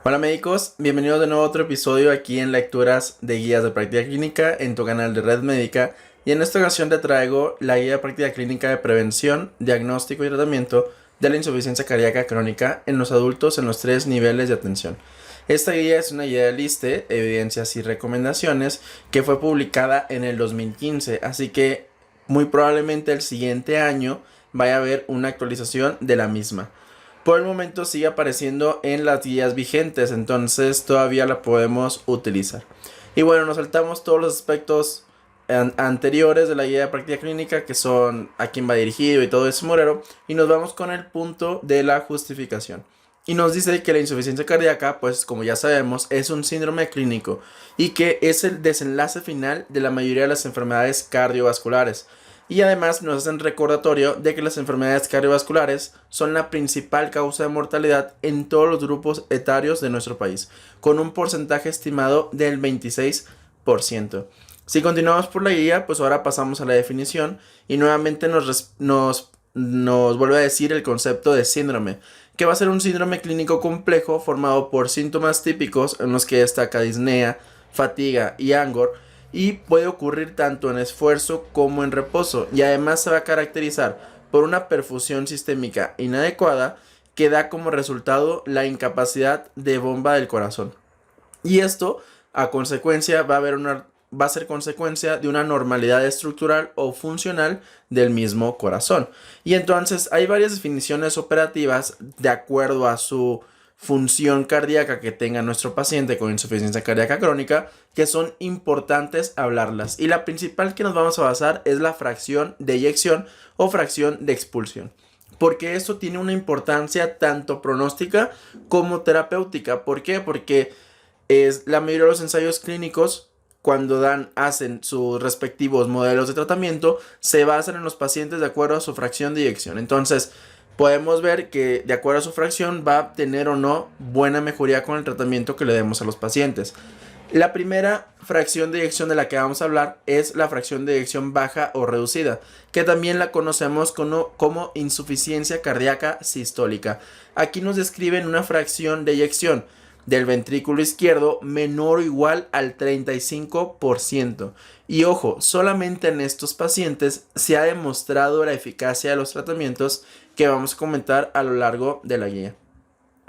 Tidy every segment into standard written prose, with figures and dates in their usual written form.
Hola médicos, bienvenidos de nuevo a otro episodio aquí en Lecturas de Guías de Práctica Clínica en tu canal de Red Médica, y en esta ocasión te traigo la guía de práctica clínica de prevención, diagnóstico y tratamiento de la insuficiencia cardíaca crónica en los adultos en los tres niveles de atención. Esta guía es una guía de liste, evidencias y recomendaciones que fue publicada en el 2015, así que muy probablemente el siguiente año vaya a haber una actualización de la misma. Por el momento sigue apareciendo en las guías vigentes, entonces todavía la podemos utilizar. Y bueno, nos saltamos todos los aspectos anteriores de la guía de práctica clínica, que son a quién va dirigido y todo ese morero, y nos vamos con el punto de la justificación. Y nos dice que la insuficiencia cardíaca, pues como ya sabemos, es un síndrome clínico y que es el desenlace final de la mayoría de las enfermedades cardiovasculares. Y además nos hacen recordatorio de que las enfermedades cardiovasculares son la principal causa de mortalidad en todos los grupos etarios de nuestro país, con un porcentaje estimado del 26%. Si continuamos por la guía, pues ahora pasamos a la definición y nuevamente nos vuelve a decir el concepto de síndrome, que va a ser un síndrome clínico complejo formado por síntomas típicos en los que destaca disnea, fatiga y angor, y puede ocurrir tanto en esfuerzo como en reposo, y además se va a caracterizar por una perfusión sistémica inadecuada que da como resultado la incapacidad de bomba del corazón. Y esto a consecuencia va a ser consecuencia de una normalidad estructural o funcional del mismo corazón. Y entonces hay varias definiciones operativas de acuerdo a su función cardíaca que tenga nuestro paciente con insuficiencia cardíaca crónica, que son importantes hablarlas. Y la principal que nos vamos a basar es la fracción de eyección o fracción de expulsión, porque esto tiene una importancia tanto pronóstica como terapéutica. ¿Por qué? Porque es la mayoría de los ensayos clínicos, cuando hacen sus respectivos modelos de tratamiento, se basan en los pacientes de acuerdo a su fracción de eyección. Entonces podemos ver que de acuerdo a su fracción va a tener o no buena mejoría con el tratamiento que le demos a los pacientes. La primera fracción de eyección de la que vamos a hablar es la fracción de eyección baja o reducida, que también la conocemos como insuficiencia cardíaca sistólica. Aquí nos describen una fracción de eyección del ventrículo izquierdo menor o igual al 35%. Y ojo, solamente en estos pacientes se ha demostrado la eficacia de los tratamientos que vamos a comentar a lo largo de la guía.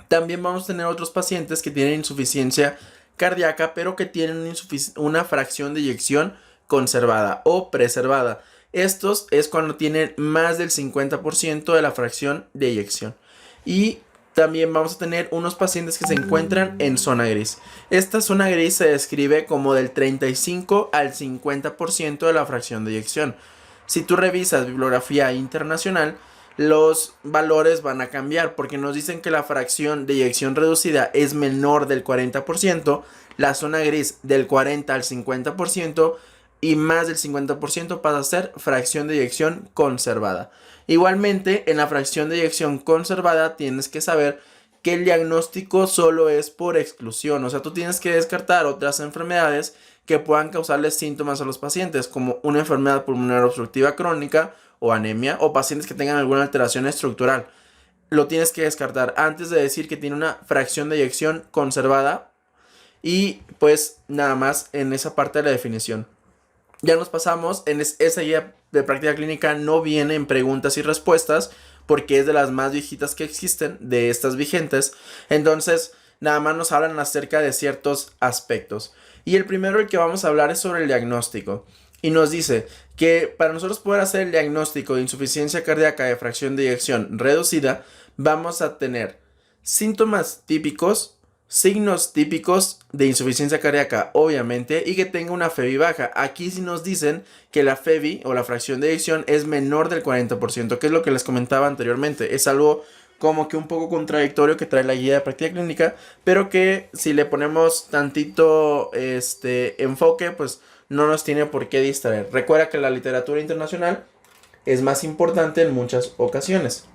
También vamos a tener otros pacientes que tienen insuficiencia cardíaca, pero que tienen una fracción de eyección conservada o preservada. Estos es cuando tienen más del 50% de la fracción de eyección. Y también vamos a tener unos pacientes que se encuentran en zona gris. Esta zona gris se describe como del 35 al 50% de la fracción de eyección. Si tú revisas bibliografía internacional, los valores van a cambiar porque nos dicen que la fracción de eyección reducida es menor del 40%, la zona gris del 40 al 50% y más del 50% pasa a ser fracción de eyección conservada. Igualmente, en la fracción de eyección conservada tienes que saber que el diagnóstico solo es por exclusión, o sea, tú tienes que descartar otras enfermedades que puedan causarles síntomas a los pacientes, como una enfermedad pulmonar obstructiva crónica o anemia, o pacientes que tengan alguna alteración estructural. Lo tienes que descartar antes de decir que tiene una fracción de eyección conservada. Y pues nada más en esa parte de la definición. Ya nos pasamos, esa guía de práctica clínica no viene en preguntas y respuestas porque es de las más viejitas que existen, de estas vigentes. Entonces nada más nos hablan acerca de ciertos aspectos. Y el primero del que vamos a hablar es sobre el diagnóstico. Y nos dice que para nosotros poder hacer el diagnóstico de insuficiencia cardíaca de fracción de eyección reducida, vamos a tener síntomas típicos, signos típicos de insuficiencia cardíaca, obviamente, y que tenga una FEBI baja. Aquí sí nos dicen que la FEBI o la fracción de eyección es menor del 40%, que es lo que les comentaba anteriormente. Es algo como que un poco contradictorio que trae la guía de práctica clínica, pero que si le ponemos tantito enfoque, pues no nos tiene por qué distraer. Recuerda que la literatura internacional es más importante en muchas ocasiones.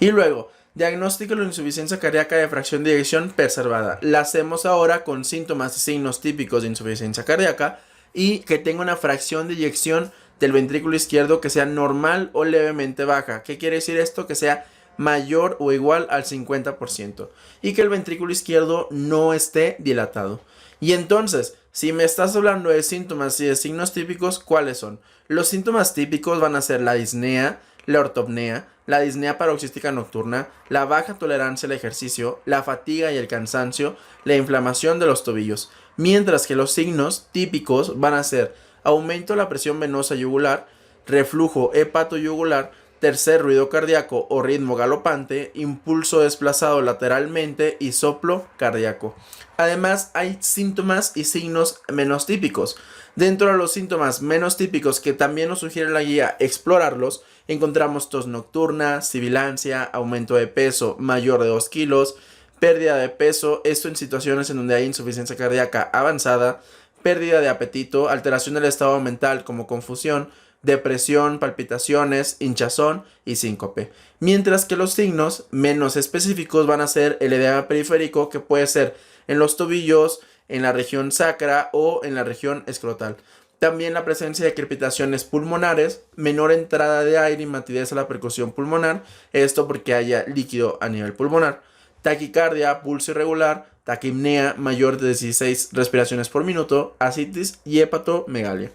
Y luego, diagnóstico de la insuficiencia cardíaca de fracción de eyección preservada. La hacemos ahora con síntomas y signos típicos de insuficiencia cardíaca y que tenga una fracción de eyección del ventrículo izquierdo que sea normal o levemente baja. ¿Qué quiere decir esto? Que sea mayor o igual al 50% y que el ventrículo izquierdo no esté dilatado. Y entonces, si me estás hablando de síntomas y de signos típicos, ¿cuáles son? Los síntomas típicos van a ser la disnea, la ortopnea, la disnea paroxística nocturna, la baja tolerancia al ejercicio, la fatiga y el cansancio, la inflamación de los tobillos. Mientras que los signos típicos van a ser aumento de la presión venosa yugular, reflujo hepatoyugular, tercer ruido cardíaco o ritmo galopante, impulso desplazado lateralmente y soplo cardíaco. Además, hay síntomas y signos menos típicos. Dentro de los síntomas menos típicos que también nos sugiere la guía explorarlos, encontramos tos nocturna, sibilancia, aumento de peso mayor de 2 kilos, pérdida de peso, esto en situaciones en donde hay insuficiencia cardíaca avanzada, pérdida de apetito, alteración del estado mental como confusión, depresión, palpitaciones, hinchazón y síncope. Mientras que los signos menos específicos van a ser el edema periférico, que puede ser en los tobillos, en la región sacra o en la región escrotal. También la presencia de crepitaciones pulmonares, menor entrada de aire y matidez a la percusión pulmonar, esto porque haya líquido a nivel pulmonar. Taquicardia, pulso irregular, taquipnea mayor de 16 respiraciones por minuto, ascitis y hepatomegalia.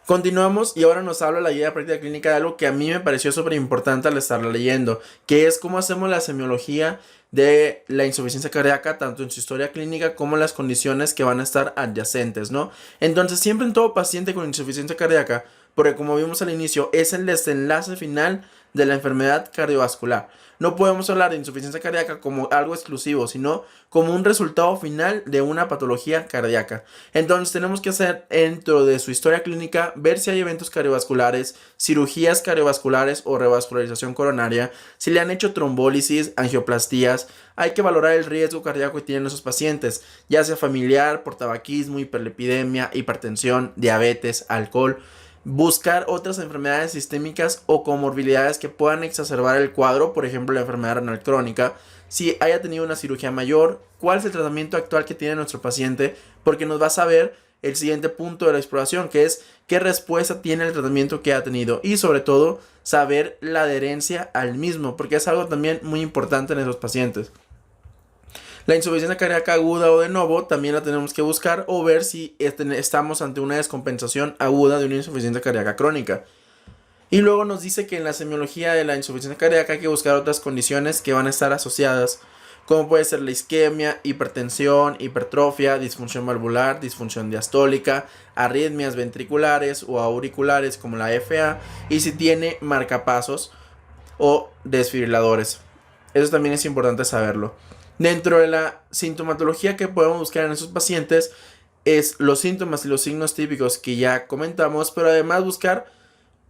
Continuamos y ahora nos habla la guía de práctica clínica de algo que a mí me pareció súper importante al estarla leyendo, que es cómo hacemos la semiología de la insuficiencia cardíaca, tanto en su historia clínica como en las condiciones que van a estar adyacentes, ¿no? Entonces, siempre en todo paciente con insuficiencia cardíaca, porque como vimos al inicio, es el desenlace final de la enfermedad cardiovascular. No podemos hablar de insuficiencia cardíaca como algo exclusivo, sino como un resultado final de una patología cardíaca. Entonces tenemos que hacer dentro de su historia clínica, ver si hay eventos cardiovasculares, cirugías cardiovasculares o revascularización coronaria, si le han hecho trombólisis, angioplastías. Hay que valorar el riesgo cardíaco que tienen esos pacientes, ya sea familiar, por tabaquismo, hiperlipidemia, hipertensión, diabetes, alcohol. Buscar otras enfermedades sistémicas o comorbilidades que puedan exacerbar el cuadro, por ejemplo la enfermedad renal crónica, si haya tenido una cirugía mayor, cuál es el tratamiento actual que tiene nuestro paciente, porque nos va a saber el siguiente punto de la exploración, que es qué respuesta tiene el tratamiento que ha tenido y sobre todo saber la adherencia al mismo, porque es algo también muy importante en esos pacientes. La insuficiencia cardíaca aguda o de novo también la tenemos que buscar o ver si estamos ante una descompensación aguda de una insuficiencia cardíaca crónica. Y luego nos dice que en la semiología de la insuficiencia cardíaca hay que buscar otras condiciones que van a estar asociadas, como puede ser la isquemia, hipertensión, hipertrofia, disfunción valvular, disfunción diastólica, arritmias ventriculares o auriculares como la FA, y si tiene marcapasos o desfibriladores. Eso también es importante saberlo. Dentro de la sintomatología que podemos buscar en esos pacientes es los síntomas y los signos típicos que ya comentamos, pero además buscar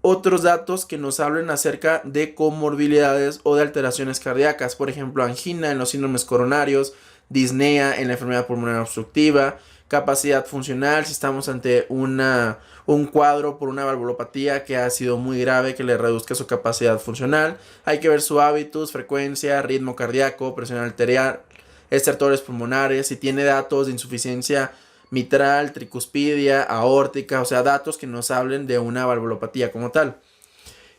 otros datos que nos hablen acerca de comorbilidades o de alteraciones cardíacas, por ejemplo, angina en los síndromes coronarios, disnea en la enfermedad pulmonar obstructiva, capacidad funcional si estamos ante un cuadro por una valvulopatía que ha sido muy grave que le reduzca su capacidad funcional. Hay que ver su hábitus, frecuencia, ritmo cardíaco, presión arterial, estertores pulmonares, si tiene datos de insuficiencia mitral, tricuspidia, aórtica, o sea, datos que nos hablen de una valvulopatía como tal.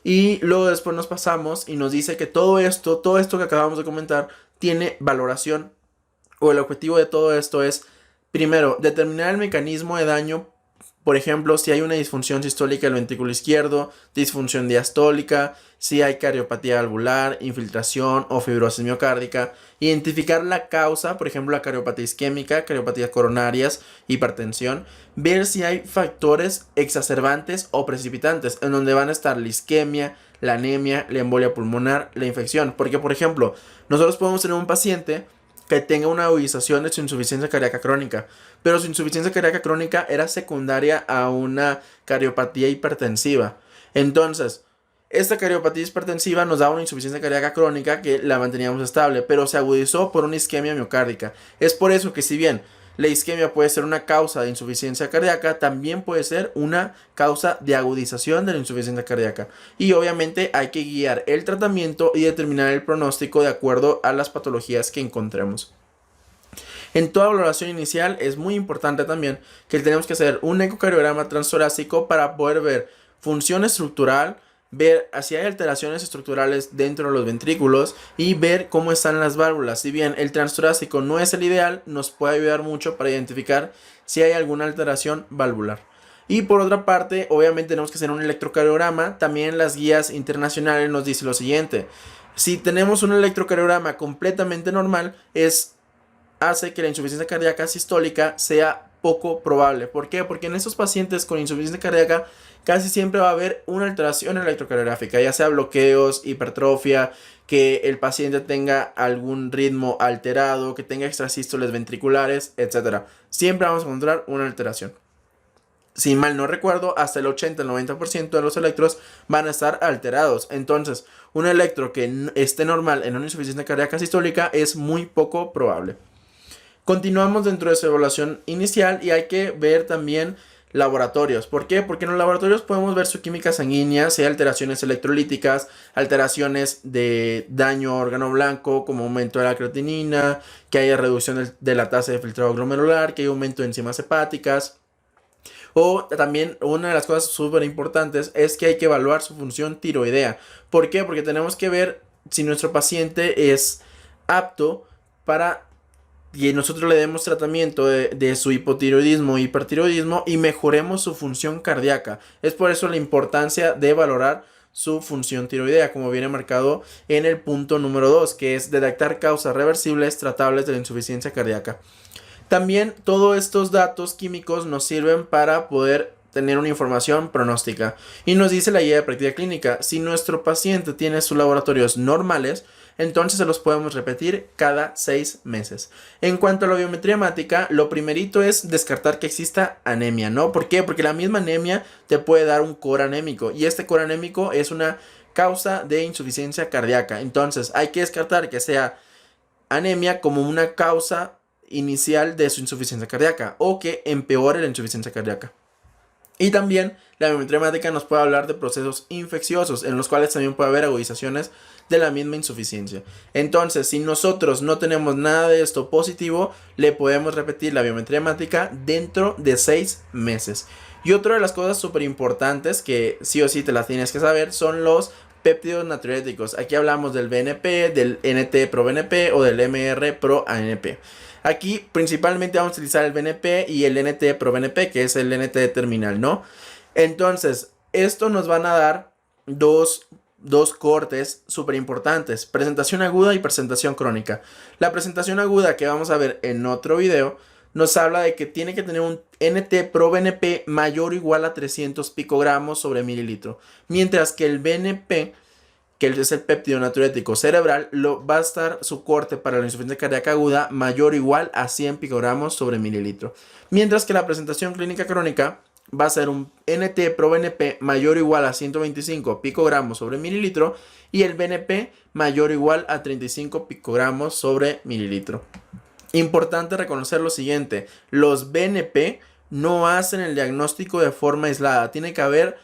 Y luego después nos pasamos y nos dice que todo esto que acabamos de comentar tiene valoración, o el objetivo de todo esto es, primero, determinar el mecanismo de daño. Por ejemplo, si hay una disfunción sistólica del ventrículo izquierdo, disfunción diastólica, si hay cardiopatía valvular, infiltración o fibrosis miocárdica. Identificar la causa, por ejemplo, la cardiopatía isquémica, cardiopatías coronarias, hipertensión. Ver si hay factores exacerbantes o precipitantes, en donde van a estar la isquemia, la anemia, la embolia pulmonar, la infección. Porque, por ejemplo, nosotros podemos tener un paciente que tenga una agudización de su insuficiencia cardíaca crónica, pero su insuficiencia cardíaca crónica era secundaria a una cardiopatía hipertensiva. Entonces, esta cardiopatía hipertensiva nos daba una insuficiencia cardíaca crónica que la manteníamos estable, pero se agudizó por una isquemia miocárdica. Es por eso que si bien la isquemia puede ser una causa de insuficiencia cardíaca, también puede ser una causa de agudización de la insuficiencia cardíaca. Y obviamente hay que guiar el tratamiento y determinar el pronóstico de acuerdo a las patologías que encontremos. En toda valoración inicial es muy importante también que tenemos que hacer un ecocardiograma transtorácico para poder ver función estructural, ver si hay alteraciones estructurales dentro de los ventrículos y ver cómo están las válvulas. Si bien el transtorácico no es el ideal, nos puede ayudar mucho para identificar si hay alguna alteración valvular. Y por otra parte, obviamente tenemos que hacer un electrocardiograma. También las guías internacionales nos dicen lo siguiente: si tenemos un electrocardiograma completamente normal, hace que la insuficiencia cardíaca sistólica sea poco probable. ¿Por qué? Porque en estos pacientes con insuficiencia cardíaca casi siempre va a haber una alteración electrocardiográfica, ya sea bloqueos, hipertrofia, que el paciente tenga algún ritmo alterado, que tenga extrasístoles ventriculares, etc. Siempre vamos a encontrar una alteración. Si mal no recuerdo, hasta el 80-90% de los electros van a estar alterados. Entonces, un electro que esté normal en una insuficiencia cardíaca sistólica es muy poco probable. Continuamos dentro de su evaluación inicial y hay que ver también laboratorios. ¿Por qué? Porque en los laboratorios podemos ver su química sanguínea, si hay alteraciones electrolíticas, alteraciones de daño a órgano blanco, como aumento de la creatinina, que haya reducción de la tasa de filtrado glomerular, que haya aumento de enzimas hepáticas. O también una de las cosas súper importantes es que hay que evaluar su función tiroidea. ¿Por qué? Porque tenemos que ver si nuestro paciente es apto para que nosotros le demos tratamiento de su hipotiroidismo e hipertiroidismo y mejoremos su función cardíaca. Es por eso la importancia de valorar su función tiroidea, como viene marcado en el punto número 2, que es detectar causas reversibles tratables de la insuficiencia cardíaca. También todos estos datos químicos nos sirven para poder tener una información pronóstica. Y nos dice la guía de práctica clínica: si nuestro paciente tiene sus laboratorios normales, entonces se los podemos repetir cada 6 meses. En cuanto a la biometría hemática, lo primerito es descartar que exista anemia, ¿no? ¿Por qué? Porque la misma anemia te puede dar un core anémico, y este core anémico es una causa de insuficiencia cardíaca. Entonces hay que descartar que sea anemia como una causa inicial de su insuficiencia cardíaca o que empeore la insuficiencia cardíaca. Y también la biometría hemática nos puede hablar de procesos infecciosos, en los cuales también puede haber agudizaciones de la misma insuficiencia. Entonces, si nosotros no tenemos nada de esto positivo, le podemos repetir la biometría hemática dentro de 6 meses. Y otra de las cosas súper importantes que sí o sí te las tienes que saber son los péptidos natriuréticos. Aquí hablamos del BNP, del NT-proBNP o del MR-proANP. Aquí principalmente vamos a utilizar el BNP y el NT-proBNP, que es el NT terminal, ¿no? Entonces, esto nos van a dar dos cortes súper importantes: presentación aguda y presentación crónica. La presentación aguda, que vamos a ver en otro video, nos habla de que tiene que tener un NT-proBNP mayor o igual a 300 picogramos sobre mililitro, mientras que el BNP, que es el péptido natriurético cerebral, va a estar su corte para la insuficiencia cardíaca aguda mayor o igual a 100 picogramos sobre mililitro. Mientras que la presentación clínica crónica va a ser un NT-proBNP mayor o igual a 125 picogramos sobre mililitro y el BNP mayor o igual a 35 picogramos sobre mililitro. Importante reconocer lo siguiente: los BNP no hacen el diagnóstico de forma aislada. Tiene que haber,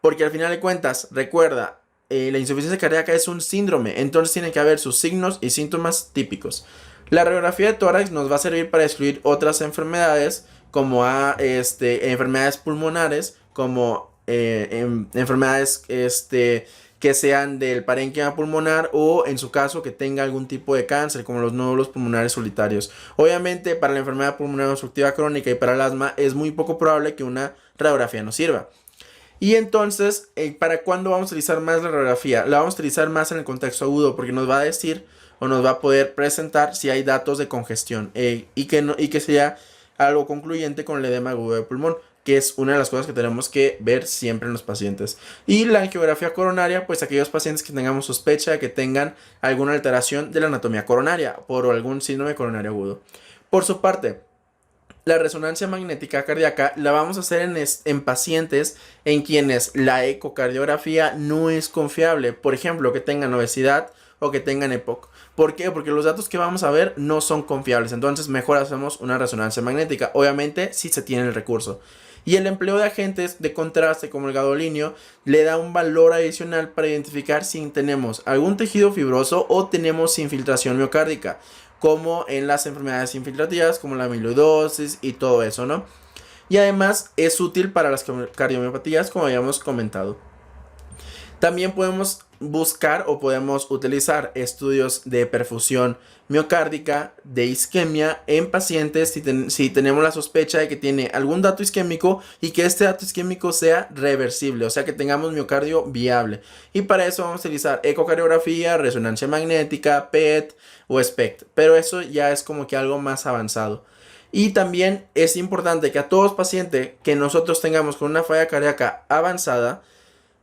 porque al final de cuentas, recuerda, la insuficiencia cardíaca es un síndrome, entonces tiene que haber sus signos y síntomas típicos. La radiografía de tórax nos va a servir para excluir otras enfermedades, como enfermedades pulmonares, como enfermedades que sean del parénquima pulmonar, o en su caso que tenga algún tipo de cáncer, como los nódulos pulmonares solitarios. Obviamente para la enfermedad pulmonar obstructiva crónica y para el asma es muy poco probable que una radiografía nos sirva. Y entonces, ¿para cuándo vamos a utilizar más la radiografía? La vamos a utilizar más en el contexto agudo, porque nos va a decir o nos va a poder presentar si hay datos de congestión y que sea algo concluyente con el edema agudo de pulmón, que es una de las cosas que tenemos que ver siempre en los pacientes. Y la angiografía coronaria, pues aquellos pacientes que tengamos sospecha de que tengan alguna alteración de la anatomía coronaria por algún síndrome coronario agudo. Por su parte, la resonancia magnética cardíaca la vamos a hacer en pacientes en quienes la ecocardiografía no es confiable. Por ejemplo, que tengan obesidad o que tengan EPOC. ¿Por qué? Porque los datos que vamos a ver no son confiables. Entonces mejor hacemos una resonancia magnética. Obviamente si se tiene el recurso. Y el empleo de agentes de contraste como el gadolinio le da un valor adicional para identificar si tenemos algún tejido fibroso o tenemos infiltración miocárdica, como en las enfermedades infiltrativas como la amiloidosis y todo eso, ¿no? Y además es útil para las cardiomiopatías, como habíamos comentado. También podemos buscar o podemos utilizar estudios de perfusión miocárdica, de isquemia en pacientes si tenemos la sospecha de que tiene algún dato isquémico y que este dato isquémico sea reversible, o sea que tengamos miocardio viable. Y para eso vamos a utilizar ecocardiografía, resonancia magnética, PET o SPECT, pero eso ya es como que algo más avanzado. Y también es importante que a todos pacientes que nosotros tengamos con una falla cardíaca avanzada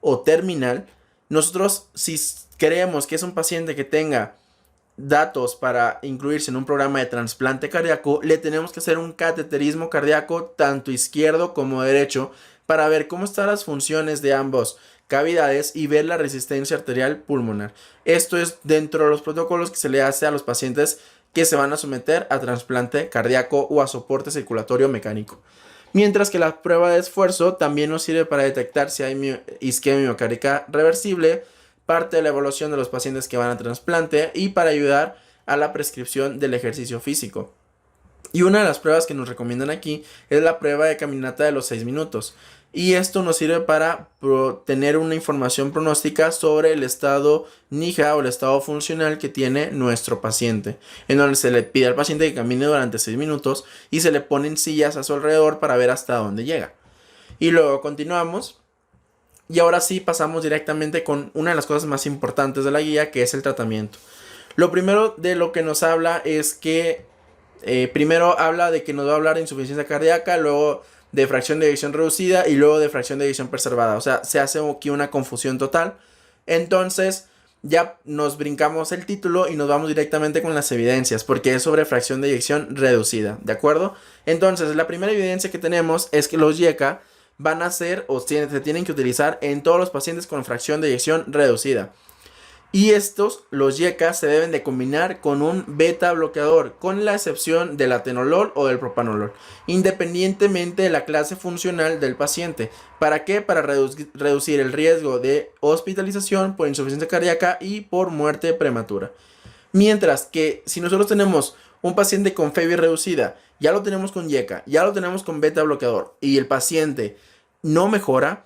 o terminal, nosotros si creemos que es un paciente que tenga datos para incluirse en un programa de trasplante cardíaco, le tenemos que hacer un cateterismo cardíaco tanto izquierdo como derecho para ver cómo están las funciones de ambos cavidades y ver la resistencia arterial pulmonar. Esto es dentro de los protocolos que se le hace a los pacientes que se van a someter a trasplante cardíaco o a soporte circulatorio mecánico. Mientras que la prueba de esfuerzo también nos sirve para detectar si hay isquemia miocárdica reversible, parte de la evaluación de los pacientes que van a trasplante y para ayudar a la prescripción del ejercicio físico. Y una de las pruebas que nos recomiendan aquí es la prueba de caminata de los 6 minutos. Y esto nos sirve para tener una información pronóstica sobre el estado NIHA o el estado funcional que tiene nuestro paciente, en donde se le pide al paciente que camine durante 6 minutos y se le ponen sillas a su alrededor para ver hasta dónde llega. Y luego continuamos. Y ahora sí pasamos directamente con una de las cosas más importantes de la guía, que es el tratamiento. Lo primero de lo que nos habla es que primero habla de que nos va a hablar de insuficiencia cardíaca, luego de fracción de eyección reducida y luego de fracción de eyección preservada. O sea, se hace aquí una confusión total. Entonces ya nos brincamos el título y nos vamos directamente con las evidencias, porque es sobre fracción de eyección reducida, ¿de acuerdo? Entonces la primera evidencia que tenemos es que los YECA van a ser o se tienen que utilizar en todos los pacientes con fracción de eyección reducida. Y estos, los YECA, se deben de combinar con un beta bloqueador, con la excepción del atenolol o del propanolol, independientemente de la clase funcional del paciente. ¿Para qué? Para reducir el riesgo de hospitalización por insuficiencia cardíaca y por muerte prematura. Mientras que si nosotros tenemos un paciente con FEBI reducida, ya lo tenemos con YECA, ya lo tenemos con beta bloqueador y el paciente no mejora,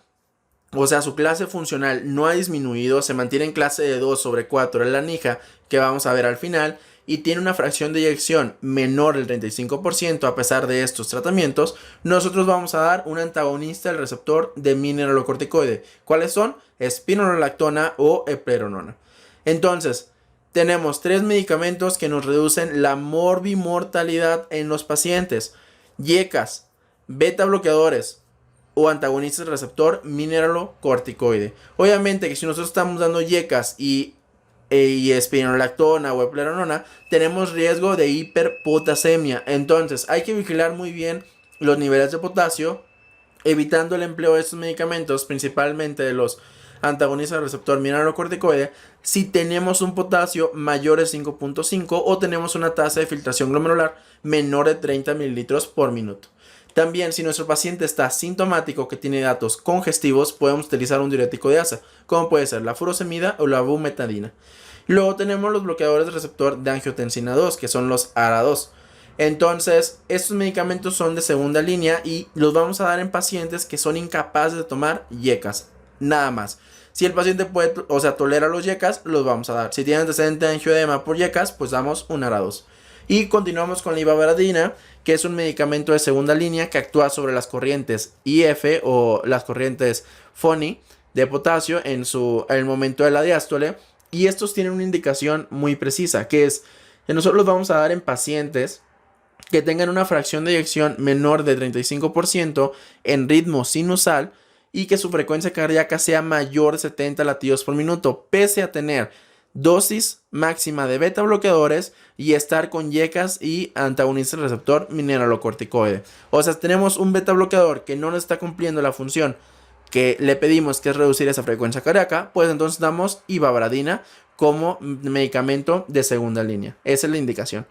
o sea, su clase funcional no ha disminuido, se mantiene en clase de 2/4 en la NIHA, que vamos a ver al final, y tiene una fracción de eyección menor del 35% a pesar de estos tratamientos, nosotros vamos a dar un antagonista del receptor de mineralocorticoide. ¿Cuáles son? Spironolactona o eplerenona. Entonces, tenemos 3 medicamentos que nos reducen la morbimortalidad en los pacientes: YECAs, beta bloqueadores o antagonistas del receptor mineralocorticoide. Obviamente que si nosotros estamos dando YECAs y espironolactona o eplerenona, tenemos riesgo de hiperpotasemia. Entonces hay que vigilar muy bien los niveles de potasio, evitando el empleo de estos medicamentos, principalmente de los antagonistas del receptor mineralocorticoide, si tenemos un potasio mayor de 5.5 o tenemos una tasa de filtración glomerular menor de 30 mililitros por minuto. También, si nuestro paciente está sintomático, que tiene datos congestivos, podemos utilizar un diurético de asa, como puede ser la furosemida o la bumetadina. Luego tenemos los bloqueadores del receptor de angiotensina 2, que son los ARA2. Entonces, estos medicamentos son de segunda línea y los vamos a dar en pacientes que son incapaces de tomar YECAs, nada más. Si el paciente puede, o sea, tolera los YECAs, los vamos a dar. Si tiene antecedente de angioedema por YECAs, pues damos un ARA2. Y continuamos con la ivabradina, que es un medicamento de segunda línea que actúa sobre las corrientes IF o las corrientes FONI de potasio en el momento de la diástole. Y estos tienen una indicación muy precisa, que es que nosotros los vamos a dar en pacientes que tengan una fracción de eyección menor de 35% en ritmo sinusal y que su frecuencia cardíaca sea mayor de 70 latidos por minuto, pese a tener dosis máxima de beta bloqueadores y estar con YECAs y antagonistas del receptor mineralocorticoide. O sea, tenemos un beta bloqueador que no nos está cumpliendo la función que le pedimos, que es reducir esa frecuencia cardíaca, pues entonces damos ivabradina como medicamento de segunda línea. Esa es la indicación.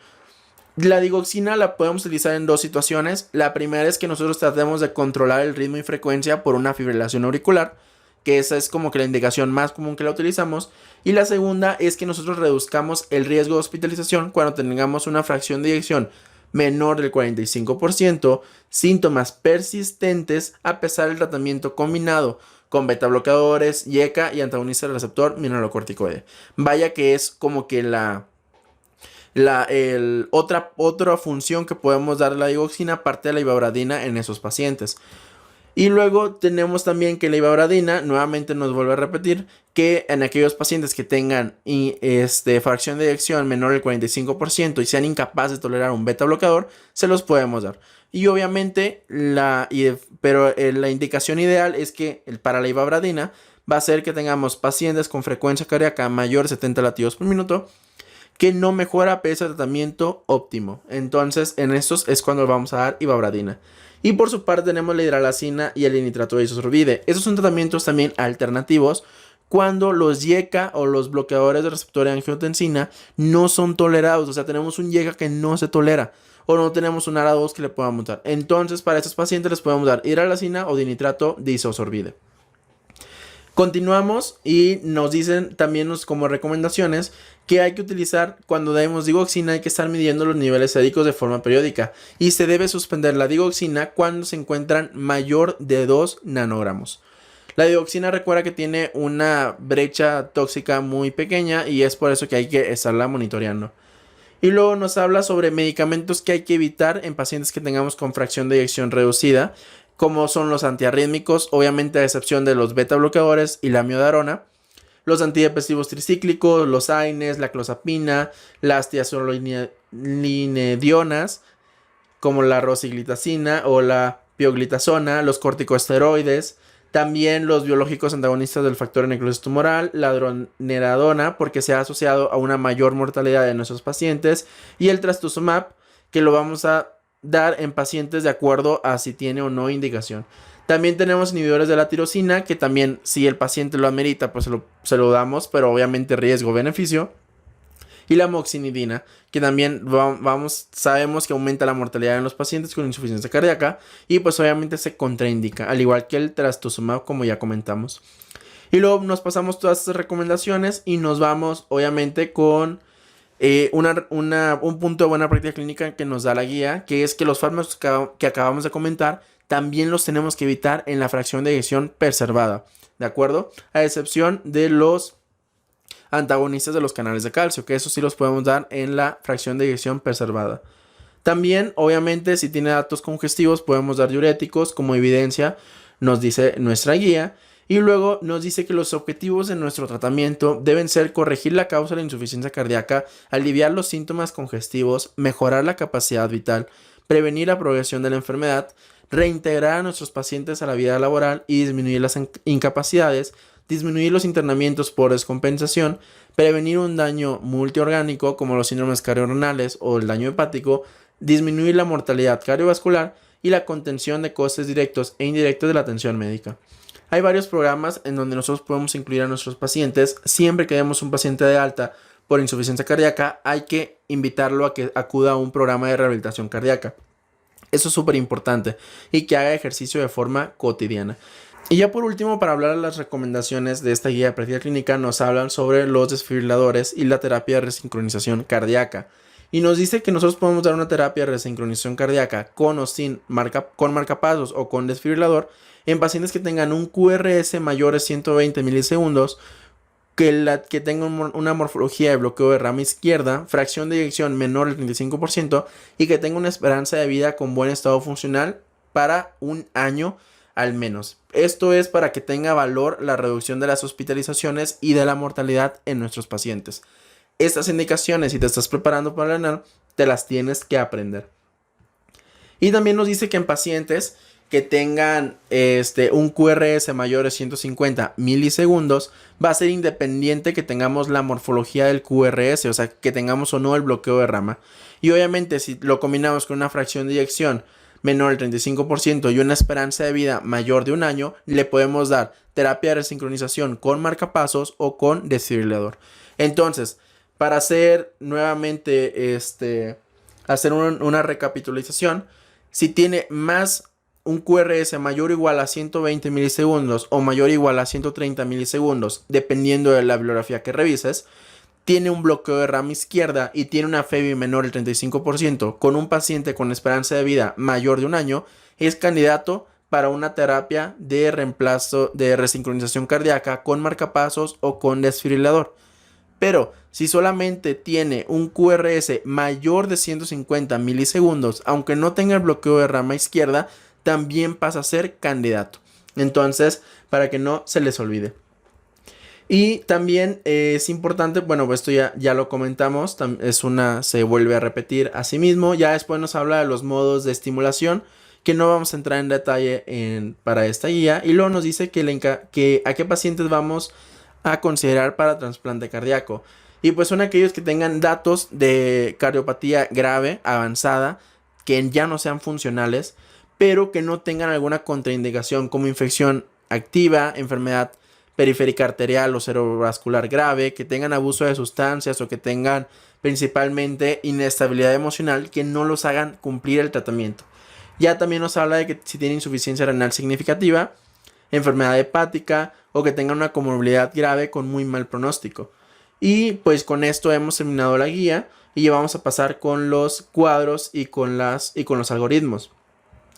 La digoxina la podemos utilizar en 2 situaciones. La primera es que nosotros tratemos de controlar el ritmo y frecuencia por una fibrilación auricular, que esa es como que la indicación más común que la utilizamos. Y la segunda es que nosotros reduzcamos el riesgo de hospitalización cuando tengamos una fracción de eyección menor del 45%, síntomas persistentes a pesar del tratamiento combinado con beta bloqueadores, YECA y antagonista del receptor mineralocorticoide. Vaya que es como que otra función que podemos darle a la digoxina aparte de la ibabradina en esos pacientes. Y luego tenemos también que la ibabradina, nuevamente nos vuelve a repetir, que en aquellos pacientes que tengan fracción de eyección menor al 45% y sean incapaces de tolerar un beta bloqueador, se los podemos dar. Y obviamente, la indicación ideal es que para la ibabradina va a ser que tengamos pacientes con frecuencia cardíaca mayor de 70 latidos por minuto, que no mejora pese al tratamiento óptimo. Entonces, en estos es cuando vamos a dar ibabradina. Y por su parte tenemos la hidralazina y el nitrato de isosorbide. Esos son tratamientos también alternativos cuando los YECA o los bloqueadores de receptor de angiotensina no son tolerados. O sea, tenemos un YECA que no se tolera o no tenemos un ARA2 que le podamos dar. Entonces, para estos pacientes les podemos dar hidralazina o dinitrato de isosorbide. Continuamos y nos dicen también como recomendaciones que hay que utilizar cuando damos digoxina, hay que estar midiendo los niveles séricos de forma periódica y se debe suspender la digoxina cuando se encuentran mayor de 2 nanogramos. La digoxina, recuerda que tiene una brecha tóxica muy pequeña y es por eso que hay que estarla monitoreando. Y luego nos habla sobre medicamentos que hay que evitar en pacientes que tengamos con fracción de eyección reducida, como son los antiarrítmicos, obviamente a excepción de los beta bloqueadores y la amiodarona, los antidepresivos tricíclicos, los AINES, la clozapina, las tiazolidinedionas, como la rosiglitazina o la pioglitazona, los corticosteroides, también los biológicos antagonistas del factor de necrosis tumoral, la droneradona, porque se ha asociado a una mayor mortalidad de nuestros pacientes, y el trastuzumab, que lo vamos a dar en pacientes de acuerdo a si tiene o no indicación. También tenemos inhibidores de la tirosina, que también si el paciente lo amerita, pues se lo damos, pero obviamente riesgo-beneficio. Y la moxinidina, que también sabemos que aumenta la mortalidad en los pacientes con insuficiencia cardíaca y pues obviamente se contraindica, al igual que el trastuzumab, como ya comentamos. Y luego nos pasamos todas estas recomendaciones y nos vamos obviamente con un punto de buena práctica clínica que nos da la guía, que es que los fármacos que acabamos de comentar también los tenemos que evitar en la fracción de eyección preservada, ¿de acuerdo? A excepción de los antagonistas de los canales de calcio, que eso sí los podemos dar en la fracción de eyección preservada. También, obviamente, si tiene datos congestivos, podemos dar diuréticos, como evidencia nos dice nuestra guía. Y luego nos dice que los objetivos de nuestro tratamiento deben ser corregir la causa de la insuficiencia cardíaca, aliviar los síntomas congestivos, mejorar la capacidad vital, prevenir la progresión de la enfermedad, reintegrar a nuestros pacientes a la vida laboral y disminuir las incapacidades, disminuir los internamientos por descompensación, prevenir un daño multiorgánico como los síndromes cardiorrenales o el daño hepático, disminuir la mortalidad cardiovascular y la contención de costes directos e indirectos de la atención médica. Hay varios programas en donde nosotros podemos incluir a nuestros pacientes. Siempre que demos un paciente de alta por insuficiencia cardíaca, hay que invitarlo a que acuda a un programa de rehabilitación cardíaca. Eso es súper importante y que haga ejercicio de forma cotidiana. Y ya por último, para hablar de las recomendaciones de esta guía de práctica clínica, nos hablan sobre los desfibriladores y la terapia de resincronización cardíaca. Y nos dice que nosotros podemos dar una terapia de resincronización cardíaca con o sin marcapasos o con desfibrilador en pacientes que tengan un QRS mayor de 120 milisegundos, que tengan una morfología de bloqueo de rama izquierda, fracción de eyección menor del 35% y que tenga una esperanza de vida con buen estado funcional para un año al menos. Esto es para que tenga valor la reducción de las hospitalizaciones y de la mortalidad en nuestros pacientes. Estas indicaciones, si te estás preparando para el ENAR, te las tienes que aprender. Y también nos dice que en pacientes que tengan un QRS mayor de 150 milisegundos, va a ser independiente que tengamos la morfología del QRS, o sea, que tengamos o no el bloqueo de rama. Y obviamente si lo combinamos con una fracción de eyección menor del 35% y una esperanza de vida mayor de un año, le podemos dar terapia de resincronización con marcapasos o con desfibrilador. Entonces, para hacer nuevamente una recapitulación, si tiene más un QRS mayor o igual a 120 milisegundos o mayor o igual a 130 milisegundos, dependiendo de la bibliografía que revises, tiene un bloqueo de rama izquierda y tiene una FEBI menor del 35%, con un paciente con esperanza de vida mayor de un año, es candidato para una terapia de reemplazo de resincronización cardíaca con marcapasos o con desfibrilador. Pero si solamente tiene un QRS mayor de 150 milisegundos, aunque no tenga el bloqueo de rama izquierda, también pasa a ser candidato. Entonces, para que no se les olvide. Y también es importante, bueno, esto ya lo comentamos, se vuelve a repetir a sí mismo. Ya después nos habla de los modos de estimulación, que no vamos a entrar en detalle para esta guía. Y luego nos dice que a qué pacientes vamos a considerar para trasplante cardíaco. Y pues son aquellos que tengan datos de cardiopatía grave, avanzada, que ya no sean funcionales, pero que no tengan alguna contraindicación como infección activa, enfermedad periférica arterial o cerebrovascular grave, que tengan abuso de sustancias o que tengan principalmente inestabilidad emocional, que no los hagan cumplir el tratamiento. Ya también nos habla de que si tienen insuficiencia renal significativa, enfermedad hepática o que tengan una comorbilidad grave con muy mal pronóstico. Y pues con esto hemos terminado la guía y ya vamos a pasar con los cuadros y con los algoritmos.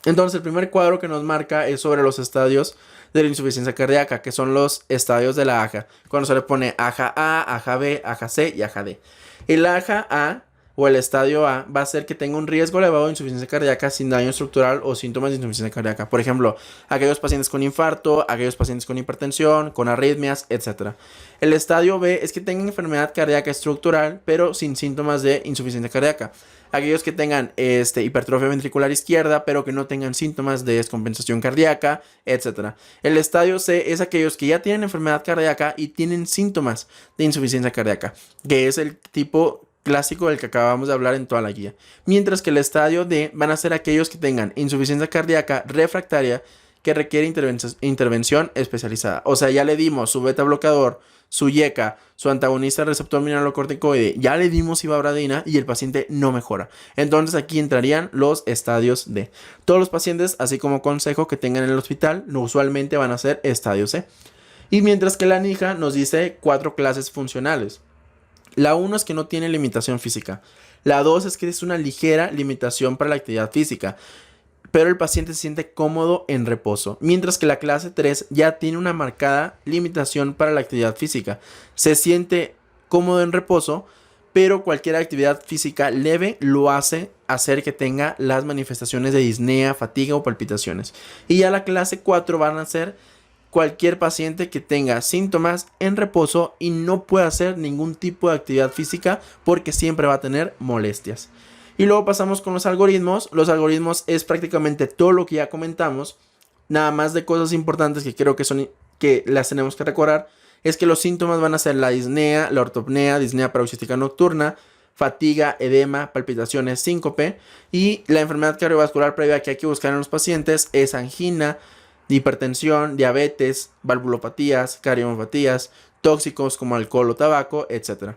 Entonces el primer cuadro que nos marca es sobre los estadios de la insuficiencia cardíaca, que son los estadios de la AJA, cuando se le pone AJA A, AJA B, AJA C y AJA D. El AJA A o el estadio A va a ser que tenga un riesgo elevado de insuficiencia cardíaca sin daño estructural o síntomas de insuficiencia cardíaca. Por ejemplo, aquellos pacientes con infarto, aquellos pacientes con hipertensión, con arritmias, etc. El estadio B es que tengan enfermedad cardíaca estructural, pero sin síntomas de insuficiencia cardíaca. Aquellos que tengan hipertrofia ventricular izquierda, pero que no tengan síntomas de descompensación cardíaca, etc. El estadio C es aquellos que ya tienen enfermedad cardíaca y tienen síntomas de insuficiencia cardíaca, que es el tipo clásico del que acabamos de hablar en toda la guía. Mientras que el estadio D van a ser aquellos que tengan insuficiencia cardíaca refractaria que requiere intervención especializada. O sea, ya le dimos su beta bloqueador, su YECA, su antagonista receptor mineralocorticoide, ya le dimos ibabradina y el paciente no mejora. Entonces aquí entrarían los estadios D. Todos los pacientes, así como consejo que tengan en el hospital, usualmente van a ser estadio C. Y mientras que la NIJA nos dice 4 clases funcionales. La 1 es que no tiene limitación física. La 2 es que es una ligera limitación para la actividad física, pero el paciente se siente cómodo en reposo. Mientras que la clase 3 ya tiene una marcada limitación para la actividad física. Se siente cómodo en reposo, pero cualquier actividad física leve lo hace hacer que tenga las manifestaciones de disnea, fatiga o palpitaciones. Y ya la clase 4 van a ser cualquier paciente que tenga síntomas en reposo y no pueda hacer ningún tipo de actividad física porque siempre va a tener molestias. Y luego pasamos con los algoritmos. Los algoritmos es prácticamente todo lo que ya comentamos. Nada más de cosas importantes que creo que las tenemos que recordar. Es que los síntomas van a ser la disnea, la ortopnea, disnea paroxística nocturna, fatiga, edema, palpitaciones, síncope. Y la enfermedad cardiovascular previa que hay que buscar en los pacientes es angina, hipertensión, diabetes, valvulopatías, cardiopatías, tóxicos como alcohol o tabaco, etc.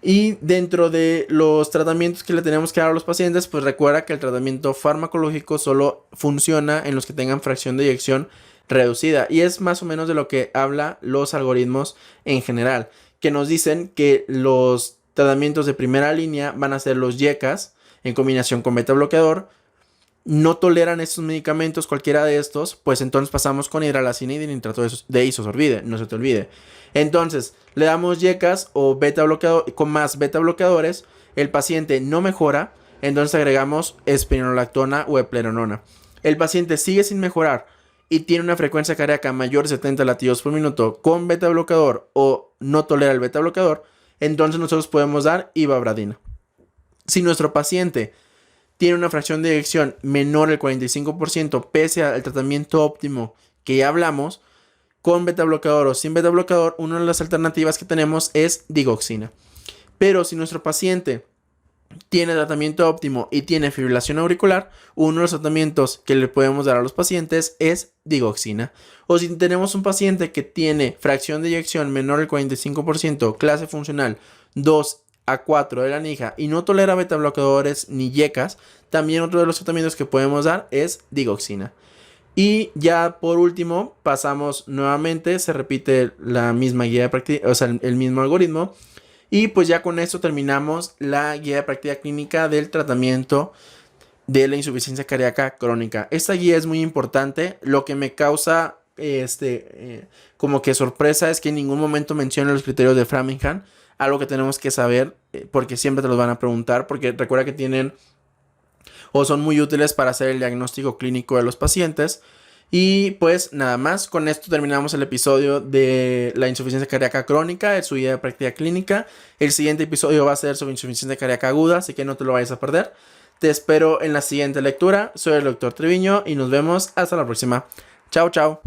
Y dentro de los tratamientos que le tenemos que dar a los pacientes, pues recuerda que el tratamiento farmacológico solo funciona en los que tengan fracción de eyección reducida. Y es más o menos de lo que habla los algoritmos en general, que nos dicen que los tratamientos de primera línea van a ser los YECAs en combinación con beta bloqueador. No toleran estos medicamentos, cualquiera de estos, pues entonces pasamos con hidralazina y dinitrato de isosorbide, no se te olvide. Entonces, le damos YECAs o beta bloqueador, con más beta bloqueadores, el paciente no mejora, entonces agregamos espironolactona o eplerenona. El paciente sigue sin mejorar y tiene una frecuencia cardíaca mayor de 70 latidos por minuto con beta bloqueador o no tolera el beta bloqueador, entonces nosotros podemos dar ibabradina. Si nuestro paciente tiene una fracción de eyección menor al 45% pese al tratamiento óptimo que ya hablamos, con beta bloqueador o sin beta bloqueador, una de las alternativas que tenemos es digoxina. Pero si nuestro paciente tiene tratamiento óptimo y tiene fibrilación auricular, uno de los tratamientos que le podemos dar a los pacientes es digoxina. O si tenemos un paciente que tiene fracción de eyección menor al 45%, clase funcional 2 a 4 de la NIJA y no tolera beta bloqueadores ni YECAs, también otro de los tratamientos que podemos dar es digoxina. Y ya por último pasamos nuevamente, se repite la misma guía de práctica, o sea, el mismo algoritmo. Y pues ya con esto terminamos la guía de práctica clínica del tratamiento de la insuficiencia cardíaca crónica. Esta guía es muy importante. Lo que me causa como que sorpresa es que en ningún momento menciona los criterios de Framingham, algo que tenemos que saber porque siempre te los van a preguntar, porque recuerda que tienen o son muy útiles para hacer el diagnóstico clínico de los pacientes. Y pues nada más, con esto terminamos el episodio de la insuficiencia cardíaca crónica, de su guía de práctica clínica. El siguiente episodio va a ser sobre insuficiencia cardíaca aguda, así que no te lo vayas a perder. Te espero en la siguiente lectura. Soy el doctor Treviño y nos vemos hasta la próxima. Chao, chao.